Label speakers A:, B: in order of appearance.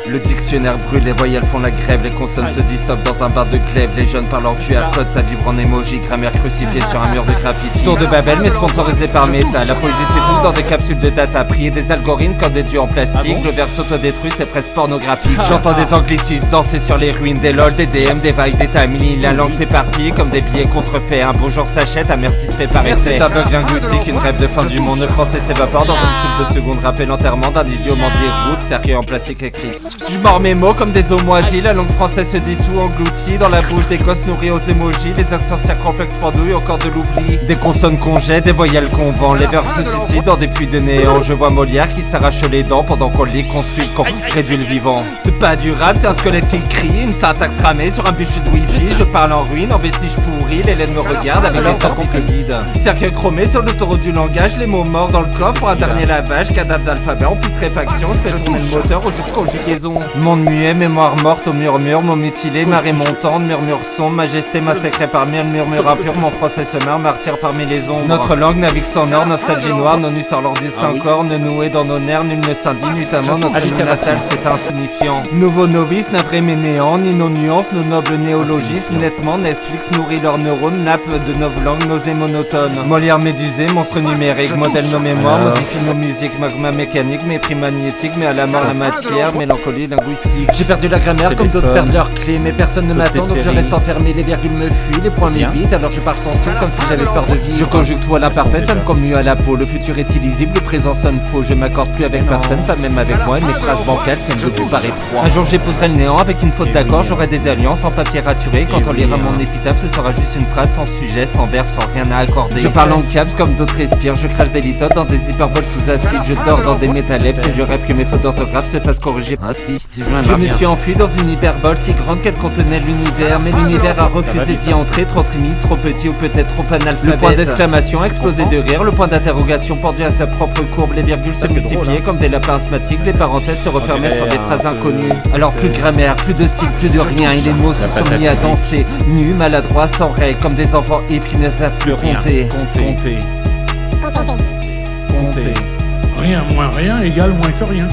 A: Le dictionnaire brûle, les voyelles font la grève, les consonnes se dissolvent dans un bar de glaive. Les jeunes parlent en QR code, ça vibre en emoji, grammaire crucifiée sur un mur de graffiti. Tour de Babel mais sponsorisé par Meta. La poésie s'étouffe dans des capsules de data. Prier des algorithmes comme des dieux en plastique. Le verbe s'autodétruit, c'est presque pornographique. J'entends des anglicismes danser sur les ruines, des lol, des DM, des vibes, des timelines. La langue s'éparpille comme des billets contrefaits. Un beau jour s'achète, un merci se fait par excès. C'est un bug linguistique, une rêve de fin du monde. Le français s'évapore dans une suite de secondes. Rappel l'enterrement d'un idiot mendier route, cercueil en plastique écrit. Je mords mes mots comme des eaux moisies. La langue française se dissout, engloutie dans la bouche des gosses nourris aux émojis. Les accents circonflexes pendouillent, encore de l'oubli. Des consonnes qu'on jette, des voyelles qu'on vend. Les verbes se suicident dans des puits de néant. Je vois Molière qui s'arrache les dents pendant qu'on lit, qu'on suit, qu'on réduit le vivant. C'est pas durable, c'est un squelette qui crie. Une syntaxe ramée sur un bûcher de wifi. Je parle en ruine, en vestige pourri. L'élève me regarde avec les serpents que guide. Cercle chromé sur l'autoroute du langage. Les mots morts dans le coffre pour un dernier lavage. Cadavre d'alphabet en putréfaction. Je fais tourner le moteur au jeu de conjugaison. Monde muet, mémoire morte au murmure. Mots mutilés, marée montante, murmure sombre. Majesté massacrée par mille murmures impurs. Mon français se meurt, martyr parmi les ombres. Notre langue navigue sans nord, nostalgie noire. Nos nues sur l'ordi sans corps. Ne noués dans nos nerfs, nul ne s'indigne. Nuitamment notre langue natale, c'est insignifiant. Nouveau novice, navré mais néant. Ni nos nuances, nos nobles néologismes. Nettement, Netflix nourrit leurs neurones. Nappe de nos langues, nausées monotones. Molière médusé, monstre numérique. Modèle nos mémoires, modifie nos musiques. Magma mécanique, mépris magnétique. Mais à la mort la matière, mélancolie linguistique. J'ai perdu la grammaire comme d'autres perdent leurs clés. Mais personne ne m'attend donc je reste enfermé. Les virgules me fuient, les points m'évitent. Alors je pars sans son comme si j'avais peur de vivre. Je conjugue tout à l'imparfait, ça me colle mieux à la peau. Le futur est illisible, le présent sonne faux. Je m'accorde plus avec personne, pas même avec moi. Et mes phrases bancales tiennent debout par effroi. Un jour j'épouserai le néant avec une faute d'accord. J'aurai des alliances en papier raturé. Quand on lira mon épitaphe, ce sera juste une phrase sans sujet, sans verbe, sans rien à accorder. Je parle en caps comme d'autres respirent. Je crache des litotes dans des hyperboles sous acide. Je dors dans des métallepses et je rêve que mes fautes d'orthographe se fassent corriger. Je me suis enfui dans une hyperbole si grande qu'elle contenait l'univers. Mais l'univers a refusé d'y entrer. Trop timide, trop petit ou peut-être trop analphabète. Le point d'exclamation a explosé de rire. Le point d'interrogation pendu à sa propre courbe. Les virgules se multipliaient comme des lapins asthmatiques. Les parenthèses se refermaient sur des phrases inconnues. Alors plus de grammaire, plus de style, plus de rien. Et les mots se sont mis à danser, nus, maladroits, sans règles. Comme des enfants ivres qui ne savent plus compter.
B: Rien moins rien égale moins que rien.